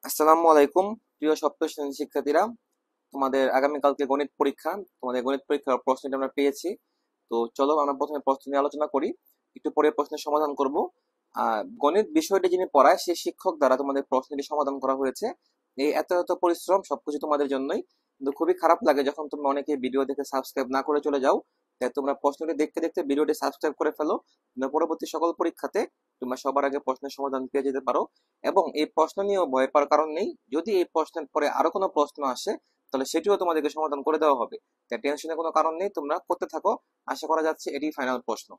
আসসালামু আলাইকুম প্রিয় সপ্তম শ্রেণীর শিক্ষার্থীরা। তোমাদের আগামীকালকে গণিত পরীক্ষা। তোমাদের গণিত পরীক্ষার প্রশ্নটা আমরা পেয়েছি। তো চলো আমরা প্রথমে প্রশ্ন নিয়ে আলোচনা করি, একটু পরে প্রশ্নের সমাধান করব। গণিত বিষয়টি যিনি পড়ায় সেই শিক্ষক দ্বারা তোমাদের প্রশ্নটি সমাধান করা হয়েছে। এই এত এত পরিশ্রম সবকিছু তোমাদের জন্যই। কিন্তু খুবই খারাপ লাগে যখন তুমি অনেকে ভিডিও দেখে সাবস্ক্রাইব না করে চলে যাও। তাই তোমরা প্রশ্নটি দেখতে দেখতে ভিডিওটি সাবস্ক্রাইব করে ফেলো, পরবর্তী সকল পরীক্ষাতে তোমরা সবার আগে প্রশ্নের সমাধান পেয়ে যেতে পারো। এবং এই প্রশ্ন নিয়েও ভয় পাওয়ার কারণ নেই, যদি এই প্রশ্নের পরে আরো কোনো প্রশ্ন আসে তাহলে সেটিও তোমাদেরকে সমাধান করে দেওয়া হবে। তাই টেনশনের কোনো কারণ নেই, তোমরা করতে থাকো। আশা করা যাচ্ছে এটি ফাইনাল প্রশ্ন।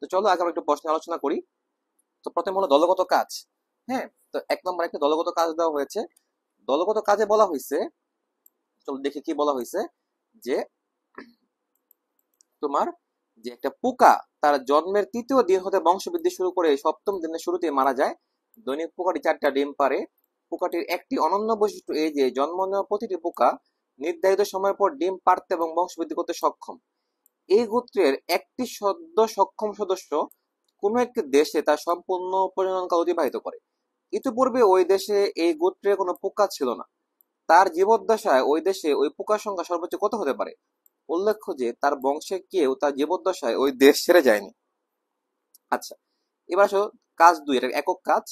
তো চলো আগে আমরা একটু প্রশ্ন আলোচনা করি। তো প্রথম হলো দলগত কাজ। হ্যাঁ, তো এক নম্বর একটা দলগত কাজ দেওয়া হয়েছে। দলগত কাজে বলা হয়েছে, চলো দেখি কি বলা হয়েছে, যে তোমার যে একটা পোকা তার জন্মের তৃতীয় দিন হতে বংশবৃদ্ধি শুরু করে সপ্তম দিনের শুরুতে মারা যায়। দৈনিক পোকাটি 4টা ডিম পারে। পোকাটির একটি অনন্য বৈশিষ্ট্য এই যে জন্ম নেওয়া প্রতিটি পোকা নির্ধারিত সময় পর ডিম পাড়তে এবং বংশবৃদ্ধি করতে সক্ষম। এই গোত্রের একটি সদ্য সক্ষম সদস্য কোনো একটি দেশে তার সম্পূর্ণ প্রজননকাল অতিবাহিত করে। ইতিপূর্বে ওই দেশে এই গোত্রের কোনো পোকা ছিল না। তার জীবদ্দশায় ওই দেশে ওই পোকার সংখ্যা সর্বোচ্চ কত হতে পারে? উল্লেখ্য যে তার বংশে কেউ তার জীবদ্দশায় ওই দেশ ছেড়ে যায়নি। আচ্ছা, এবার আসো কাজ 2, এটা একক কাজ।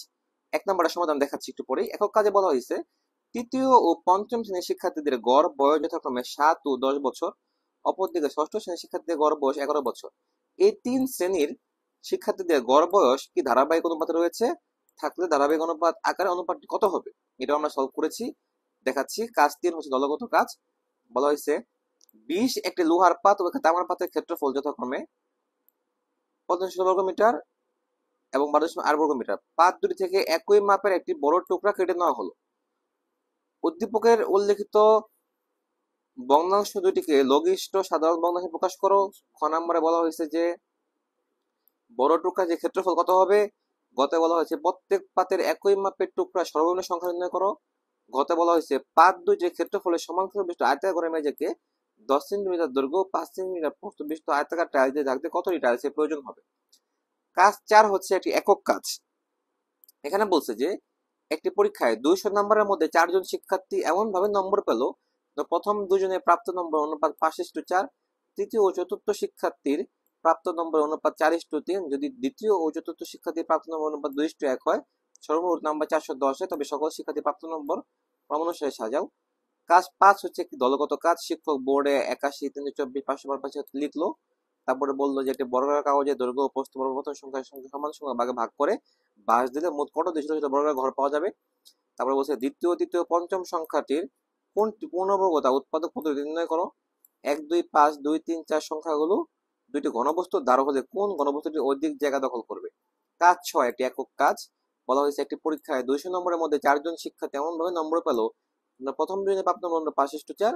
এক নম্বরের সমাধান দেখাচ্ছি একটু পরেই। একক কাজে বলা হয়েছে তৃতীয় ও পঞ্চম শ্রেণীর শিক্ষার্থীদের গড় বয়স যথাক্রমে 7 ও 10 বছর, অপরদিকে ষষ্ঠ শ্রেণীর শিক্ষার্থীদের গড় বয়স 11 বছর। এই 3 শ্রেণীর শিক্ষার্থীদের গড় বয়স কি ধারাবাহিক অনুপাতে রয়েছে? থাকলে ধারাবাহিক অনুপাত আকারে অনুপাতটি কত হবে? এটা আমরা সলভ করেছি, দেখাচ্ছি। কাজ 3 হচ্ছে দলগত কাজ। বলা হয়েছে 20 একটি লোহার পাত ও তামার পাতের ক্ষেত্রফল যথাক্রমে 15 বর্গ মিটার এবং 12.8 বর্গ মিটার। পাত দুটি থেকে একই মাপের একটি বড় টুকরা কেটে নেওয়া হলো। উদ্দীপকের উল্লেখিত ভগ্নাংশ দুটিকে লঘিষ্ঠ সাধারণ ভগ্নাংশে প্রকাশ করো। খ নম্বরে বলা হয়েছে যে বড় টুকরা যে ক্ষেত্রফল কত হবে। গতে বলা হয়েছে প্রত্যেক পাতের একই মাপের টুকরা সর্বনিম্ন সংখ্যা নির্ণয় করো। গতে বলা হয়েছে পাত দুইটির ক্ষেত্রফলের সমান্তরাল বিশিষ্ট আয়তাকার মেঝেকে 10 সেন্টিমিটার দৈর্ঘ্য 5 সেন্টিমিটার প্রস্থ বিশিষ্ট আয়তাকার টাইলস দিয়ে ঢাকতে কতটি টাইলসের প্রয়োজন হবে। কাজ 4 হচ্ছে একটি একক কাজ। এখানে বলছে যে একটি পরীক্ষায় 200 নম্বরের মধ্যে 4 জন শিক্ষার্থী এমন ভাবে নম্বর পেল, প্রথম দুজনের প্রাপ্ত নম্বর অনুপাত 5:4, তৃতীয় ও চতুর্থ শিক্ষার্থীর প্রাপ্ত নম্বর অনুপাত 4:3। যদি দ্বিতীয় ও চতুর্থ শিক্ষার্থীর প্রাপ্ত নম্বর অনুপাত 2:1 হয়, সর্বমোট নাম্বার 410 হয়, তবে সকল শিক্ষার্থীর প্রাপ্ত নম্বর ক্রমানুসারে সাজাও। কাজ 5 হচ্ছে একটি দলগত কাজ। শিক্ষক বোর্ডে 81, 324, 552 লিখলো। তারপরে বললো যে একটি বর্গাকার কাগজে দৈর্ঘ্য ও প্রস্থ পরিবর্তন সংখ্যার সঙ্গে সমান সংখ্যা ভাগে ভাগ করে বাঁশ দিলে মোট কতটি ছোট ছোট বর্গাকার ঘর পাওয়া যাবে। তারপরে বলছে দ্বিতীয়, তৃতীয়, পঞ্চম সংখ্যাটির কোনটি পূর্ণবর্গ তা উৎপাদক পদ্ধতি নির্ণয় করো। 1, 2, 5, 2, 3, 4 সংখ্যাগুলো দুইটি ঘনবস্তুর দ্বারা হলে কোন ঘনবস্তুটি অধিক জায়গা দখল করবে। কাজ 6 একটি একক কাজ। বলা হয়েছে একটি পরীক্ষায় 200 নম্বরের মধ্যে 4 জন শিক্ষার্থী এমন ভাবে নম্বর পেল, প্রথম দুজনের প্রাপ্ত নম্বর 5:4,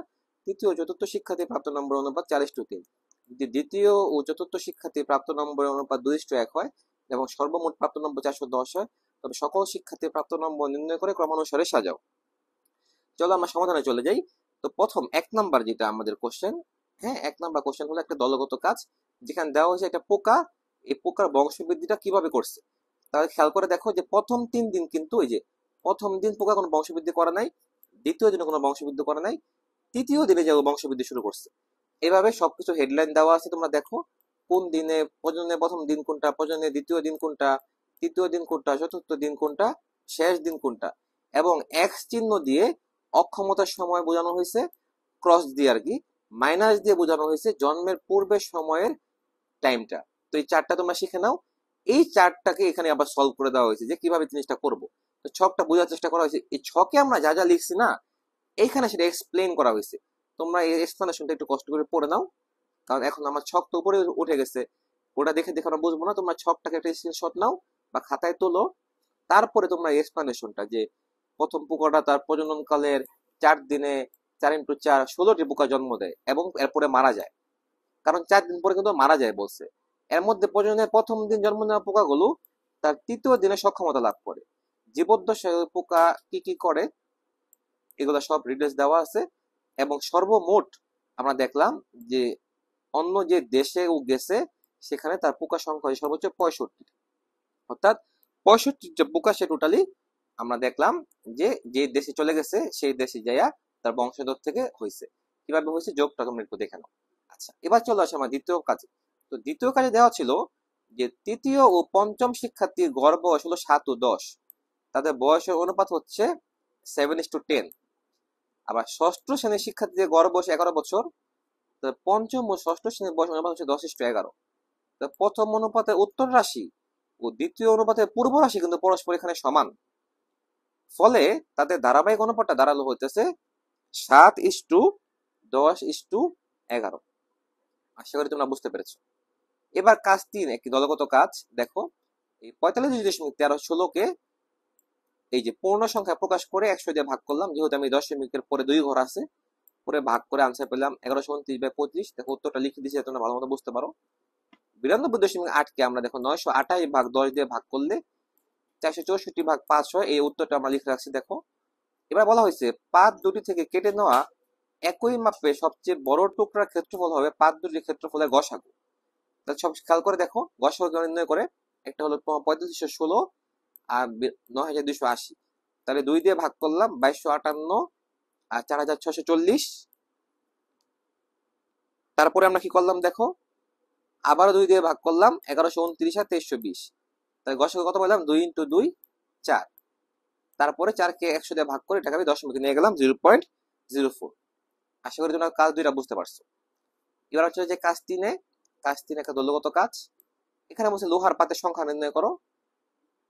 তৃতীয় ও চতুর্থ শিক্ষার্থীর প্রাপ্ত নম্বর অনুপাত 4:3। যদি দ্বিতীয় ও চতুর্থ শিক্ষার্থীর প্রাপ্ত নম্বরের অনুপাত 2:1 হয় এবং সর্বমোট প্রাপ্ত নম্বর 410 হয়, তবে সকল শিক্ষার্থীর প্রাপ্ত নম্বর নির্ণয় করে ক্রমানুসারে সাজাও। চলো আমরা সমাধানে চলে যাই। তো প্রথম 1 নাম্বার যেটা আমাদের কোশ্চেন, হ্যাঁ 1 নাম্বার কোশ্চেন হলো একটা দলগত কাজ, যেখানে দেওয়া হয়েছে একটা পোকা, এই পোকার বংশবৃদ্ধিটা কিভাবে করছে। তাহলে খেয়াল করে দেখো যে প্রথম 3 দিন কিন্তু ওই যে প্রথম দিন পোকা কোনো বংশবৃদ্ধি করে নাই, দ্বিতীয় দিনে কোনো বংশবৃদ্ধি করে নাই, তৃতীয় দিনে যে বংশবৃদ্ধি শুরু করছে। এভাবে সবকিছু হেডলাইন দেওয়া আছে, তোমরা দেখো কোন দিনে প্রজননের প্রথম দিন কোনটা, প্রজননের দ্বিতীয় দিন কোনটা, তৃতীয় দিন কোনটা, চতুর্থ দিন কোনটা, শেষ দিন কোনটা। এবং এক্স চিহ্ন দিয়ে অক্ষমতার সময় বোঝানো হয়েছে, ক্রস দিয়ে আর কি, মাইনাস দিয়ে বোঝানো হয়েছে জন্মের পূর্বের সময়ের টাইমটা। তো এই চারটা তোমরা শিখে নাও। এই চারটাকে এখানে আবার সলভ করে দেওয়া হয়েছে যে কিভাবে জিনিসটা করব। তো ছকটা বোঝার চেষ্টা করা হয়েছে। এই ছকে আমরা যা যা লিখছি না, এইখানে সেটা এক্সপ্লেন করা হয়েছে। তোমরা এই এক্সপ্লেনেশনটা একটু কষ্ট করে পড়ে নাও, কারণ এখন আমার ছক তো উপরে উঠে গেছে, ওটা দেখে দেখে আমরা বুঝবো না। তোমরা ছকটাকে একটা স্ক্রিনশট নাও বা খাতায় তোলো, তারপরে তোমরা এক্সপ্লেনেশনটা যে প্রথম পোকাটা তার প্রজননকালের 4 দিনে 4 × 4 16টি পোকা জন্ম দেয় এবং এরপরে মারা যায়। কারণ 4 দিন পরে কিন্তু মারা যায় বলছে। এর মধ্যে প্রজননের প্রথম দিন জন্ম নেওয়া পোকাগুলো তার তৃতীয় দিনে সক্ষমতা লাভ করে। জীবদ্দশায় ওই পোকা কি কি করে এগুলো সব ডিটেলস দেওয়া আছে। এবং সর্বমোট আমরা দেখলাম যে অন্য যে দেশে ও গেছে সেখানে তার পোকা সংখ্যা সর্বোচ্চ 65, অর্থাৎ 65টা পোকা সে টোটালি আমরা দেখলাম যে যে দেশে চলে গেছে সেই দেশে যাইয়া তার বংশধর থেকে হয়েছে। কিভাবে হয়েছে যোগটা তোমরা একটু দেখে নাও। আচ্ছা, এবার চলে আসে আমার দ্বিতীয় কাজে। তো দ্বিতীয় কাজে দেওয়া ছিল যে তৃতীয় ও পঞ্চম শিক্ষার্থীর গড় বয়স হলো 7 ও 10, তাদের বয়সের অনুপাত হচ্ছে 7:10। আবার ষষ্ঠ শ্রেণীর শিক্ষার্থীদের গড় বয়স 11 বছর, পঞ্চম ও ষষ্ঠ শ্রেণীর বয়স অনুপাত হচ্ছে 10:11। প্রথম অনুপাতের উত্তর রাশি ও দ্বিতীয় অনুপাতের পূর্ব রাশি কিন্তু পরস্পর এখানে সমান, ফলে তাদের ধারাবাহিক অনুপাতটা দাঁড়ালো হইতেছে 7:10:11। আশা করি তোমরা বুঝতে পেরেছো। এবার কাজ 3, একটি দলগত কাজ। দেখো, এই 45.1316কে এই যে পূর্ণ সংখ্যা প্রকাশ করে 100 দিয়ে ভাগ করলাম, যেহেতু আমি দশমিকের পরে 2 ঘর আছে, পরে ভাগ করে আনসার পেলাম 1129/25। দেখো উত্তরটা লিখে দিয়েছি, তোমরা ভালো মতো বুঝতে পারো। 92.8কে আমরা দেখো 928/10 দিয়ে ভাগ করলে 464/5 হয়, এই উত্তরটা আমরা লিখে রাখছি। দেখো, এবার বলা হয়েছে পাত দুটি থেকে কেটে নেওয়া একই মাপে সবচেয়ে বড় টুকরার ক্ষেত্রফল হবে পাত দুটির ক্ষেত্রফলের গসাগু। তাহলে সব খেয়াল করে দেখো, গসাগু নির্ণয় করে একটা হলো 3516 আর 9280। তাহলে 2 দিয়ে ভাগ করলাম 2258 আর 4640। তারপরে আমরা কি করলাম দেখো, আবারও 2 দিয়ে ভাগ করলাম 1129 আর 2320। তাহলে গসাগু কত পেলাম? 2 × 2 4। তারপরে 4কে 100 দিয়ে ভাগ করে এটাকে আমি দশমিকে নিয়ে গেলাম 0.04। আশা করি তোমরা কাজ 2টা বুঝতে পারছো। এবার হচ্ছে যে কাজ 3 একটা দলগত কাজ। এখানে বলছে লোহার পাতের সংখ্যা নির্ণয় করো।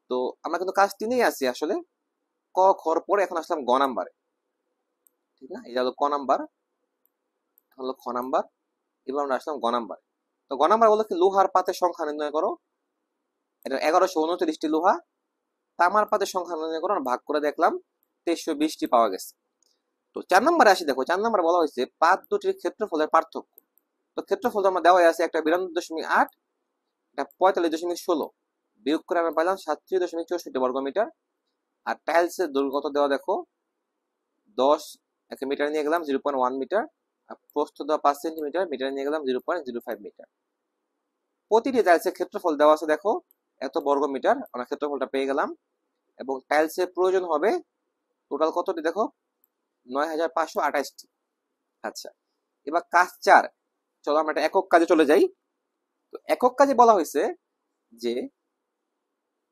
তো আমরা কিন্তু কাজ 3 আছি আসলে। ক খর পরে এখন আসলাম গ নাম্বারে, ঠিক না? এটা হলো ক নাম্বার, হলো খ নাম্বার, এবার আমরা আসলাম গ নাম্বার। তো গ নাম্বার বলো কি লোহার পাতের সংখ্যা নির্ণয় করো। এটা 1129টি লোহা। তামার পাতের সংখ্যা নির্ণয় করো, ভাগ করে দেখলাম 2320টি পাওয়া গেছে। তো 4 নম্বরে আসি। দেখো 4 নম্বরে বলা হয়েছে পাত দুটির ক্ষেত্রফলের পার্থক্য। তো ক্ষেত্রফল আমরা দেওয়া আছে, একটা 92.8, এটা 45.16, বিয়োগ করে আমরা পাইলাম 37.64 বর্গমিটার। আর টাইলসের দৈর্ঘ্য কত দেওয়া দেখো, 10 মিটার নিয়ে গেলাম 0.1 মিটার, আর প্রস্থ দেওয়া 5 সেন্টিমিটার, মিটার নিয়ে গেলাম 0.05 মিটার। প্রতিটি টাইলসের ক্ষেত্রফল দেওয়া আছে দেখো এত বর্গমিটার, আমরা ক্ষেত্রফলটা পেয়ে গেলাম। এবং টাইলসের প্রয়োজন হবে টোটাল কতটি দেখো, 9528টি। আচ্ছা, এবার কাজ 4। চলো আমরা একটা একক কাজে চলে যাই। তো একক কাজে বলা হয়েছে যে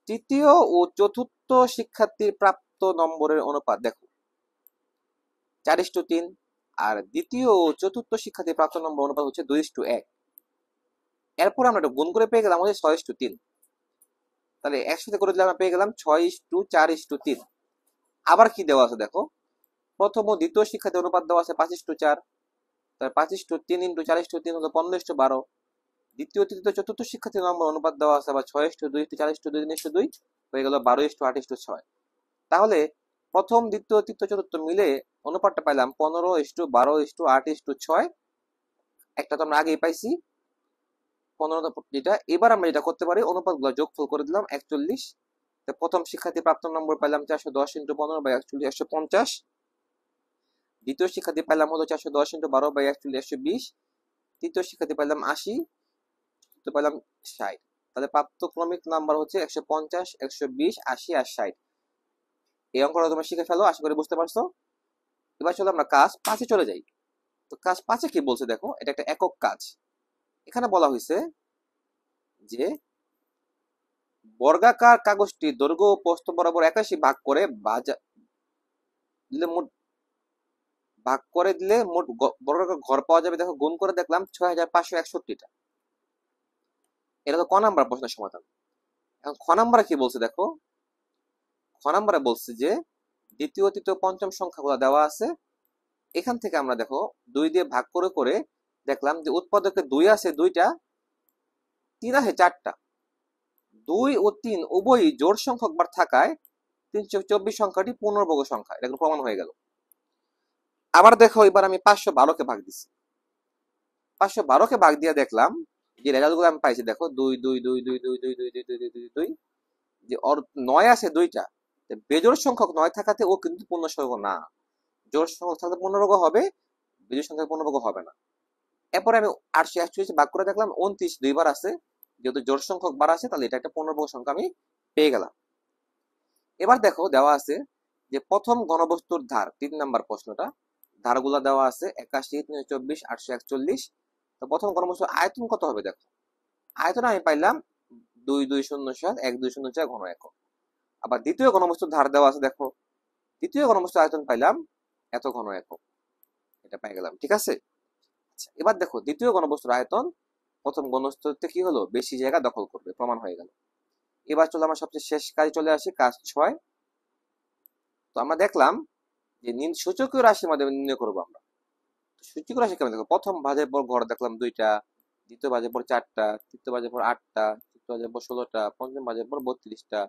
তৃতীয় ও চতুর্থ শিক্ষার্থীর প্রাপ্ত নম্বরের অনুপাত দেখো 4:3, আর দ্বিতীয় ও চতুর্থ শিক্ষার্থীর প্রাপ্ত নম্বর অনুপাত হচ্ছে 2:1। এরপর আমরা একটা গুণ করে পেয়ে গেলাম হচ্ছে 6:3। তাহলে একসাথে করে দিলে আমরা পেয়ে গেলাম 6:4:3। আবার কি দেওয়া আছে দেখো, প্রথম ও দ্বিতীয় শিক্ষার্থীর অনুপাত দেওয়া আছে 5:4। তাহলে 5:3 × 4:3 হলো 15:12। দ্বিতীয় তৃতীয় চতুর্থ শিক্ষার্থীর নম্বর অনুপাত দেওয়া আছে আবার 6:2 × 4:2 3:2 হয়ে গেল 12:8:6। তাহলে প্রথম দ্বিতীয় তৃতীয় চতুর্থ মিলে অনুপাতটা পাইলাম 15:12:8:6। একটা তো আমরা আগেই পাইছি 15, যেটা এবার আমরা যেটা করতে পারি অনুপাতগুলো যোগফল করে দিলাম 41। প্রথম শিক্ষার্থী প্রাপ্ত নম্বর পাইলাম 410 × 15/41 150। দ্বিতীয় শিক্ষার্থী পাইলাম হলো 410 × 12/41 120। তৃতীয় শিক্ষার্থী পাইলাম 80, তো পাইলাম 60। তাহলে প্রাপ্ত ক্রমিক নাম্বার হচ্ছে 150, 120, 80 আর 60। এই অঙ্কটা তোমরা শিখে ফেলো, আশা করি বুঝতে পারছো। এবার চলো আমরা কাজ 5-এ চলে যাই। তো কাজ 5-এ কি বলছে দেখো, এটা একটা একক কাজ। এখানে বলা হয়েছে যে বর্গাকার কাগজটি দৈর্ঘ্য ও প্রস্থ বরাবর 81 ভাগ করে দিলে মোট বর্গাকার ঘর পাওয়া যাবে। দেখো গুণ করে দেখলাম 6561টা। এটা তো ক নাম্বার প্রশ্নের সমাধান। এখন খ নাম্বারে কি বলছে দেখো, খ নাম্বারে বলছে যে দ্বিতীয় তৃতীয় পঞ্চম সংখ্যাগুলো দেওয়া আছে। এখান থেকে আমরা দেখো 2 দিয়ে ভাগ করে করে দেখলাম যে উৎপাদকে 2 আছে 2টা, 3 আছে 4টা। 2 ও 3 উভয়ই জোড় সংখ্যক বার থাকায় 324 সংখ্যাটি পূর্ণবর্গ সংখ্যা, এটা প্রমাণ হয়ে গেল। আবার দেখো এবার আমি 512কে ভাগ দিচ্ছি। 512কে ভাগ দিয়ে দেখলাম যে রেজাল্টগুলো আমি পাইছি দেখো 2 2 2 2 2 2 2 2 2 2 2 যে ওর 9 আছে 2টা। বেজোড় সংখ্যক 9 থাকাতে ও কিন্তু পূর্ণবর্গ না। জোড় সংখ্যক থাকলে পূর্ণবর্গ হবে, বিজোড় সংখ্যা পূর্ণবর্গ হবে না। এরপরে আমি 841 ভাগ করে দেখলাম 29 দুইবার আছে, যেহেতু জোড় সংখ্যক বার আছে তাহলে এটা একটা পূর্ণবর্গ সংখ্যা আমি পেয়ে গেলাম। এবার দেখো দেওয়া আছে যে প্রথম ঘনবস্তুর ধার, 3 নাম্বার প্রশ্নটা, ধারগুলা দেওয়া আছে 81, 324, 841। তো প্রথম ঘনবস্তুর আয়তন কত হবে দেখো। আয়তন আমি পাইলাম 2207, 1204 ঘন একক। আবার দ্বিতীয় ঘনবস্তুর ধার দেওয়া আছে দেখো, দ্বিতীয় ঘনবস্তুর আয়তন পাইলাম এত ঘন একক, এটা পাই গেলাম, ঠিক আছে। আচ্ছা, এবার দেখো দ্বিতীয় ঘনবস্তুর আয়তন প্রথম ঘনবস্তুর থেকে কি হলো, বেশি জায়গা দখল করবে, প্রমাণ হয়ে গেল। এবার চলো আমরা সবচেয়ে শেষ কাজে চলে আসি, কাজ 6। তো আমরা দেখলাম যে সূচকীয় রাশির মাধ্যমে নির্ণয় করবো আমরা। সূচকীয় রাশি কেমন দেখো, প্রথম ভাজের পর ঘর দেখলাম 2টা, দ্বিতীয় ভাজের পর 4টা, তৃতীয় ভাজের পর 8টা, চতুর্থ ভাজের পর 16টা, পঞ্চম ভাজের পর 32টা,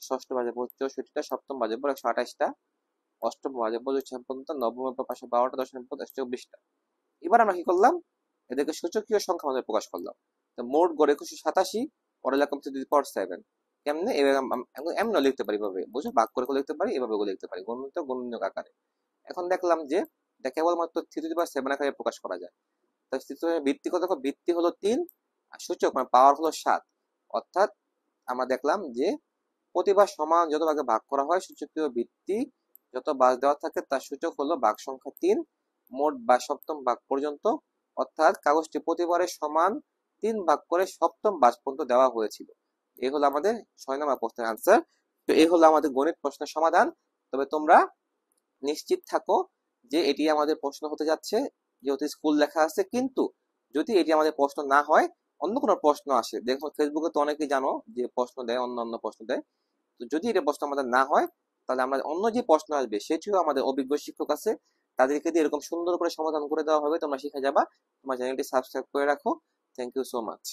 ষষ্ঠ ভাজের পর 64টা, সপ্তম ভাজের পর 128টা, অষ্টম ভাজের পর 256টা, নবমের পর 512টা, দশমের পর 124টা। এবার আমরা কি করলাম, এদেরকে সূচকীয় সংখ্যা আমাদের প্রকাশ করলাম। তো মোট গড় 2187, পরে লিখলাম 3/7। কেমনে, এভাবে এমন লিখতে পারি, এভাবে বুঝো, ভাগ করে লিখতে পারি, এভাবে লিখতে পারি গণিত গণনীয় আকারে। এখন দেখলাম যে এটা কেবলমাত্র 3/7 আকারে প্রকাশ করা যায়। তো ভিত্তি কত, ভিত্তি হলো 3, আর সূচক মানে পাওয়ার হলো 7। অর্থাৎ আমরা দেখলাম যে প্রতিবার সমান যত ভাগে ভাগ করা হয়, সূচকীয় ভিত্তি যত বাস দেওয়া থাকে তার সূচক হলো ভাগ সংখ্যা 3, মোট বা সপ্তম ভাগ পর্যন্ত। অর্থাৎ কাগজটি প্রতিবারে সমান 3 ভাগ করে সপ্তম বাস পর্যন্ত দেওয়া হয়েছিল। এই হলো আমাদের 6 নম্বর প্রশ্নের আনসার। তো এই হলো আমাদের গণিত প্রশ্নের সমাধান। তবে তোমরা নিশ্চিত থাকো যে এটি আমাদের প্রশ্ন হতে যাচ্ছে, যেহেতু স্কুল লেখা আছে। কিন্তু যদি এটি আমাদের প্রশ্ন না হয়, অন্য কোনো প্রশ্ন আসে, দেখো ফেসবুকে তো অনেকেই জানো যে প্রশ্ন দেয়, অন্য প্রশ্ন দেয়। তো যদি এটা প্রশ্ন আমাদের না হয়, তাহলে আমরা অন্য যে প্রশ্ন আসবে সেটিও আমাদের অভিজ্ঞ শিক্ষক আছে, তাদেরকে দিয়ে এরকম সুন্দর করে সমাধান করে দেওয়া হবে, তোমরা শিখে যাবা। তোমার চ্যানেলটি সাবস্ক্রাইব করে রাখো। Thank you so much.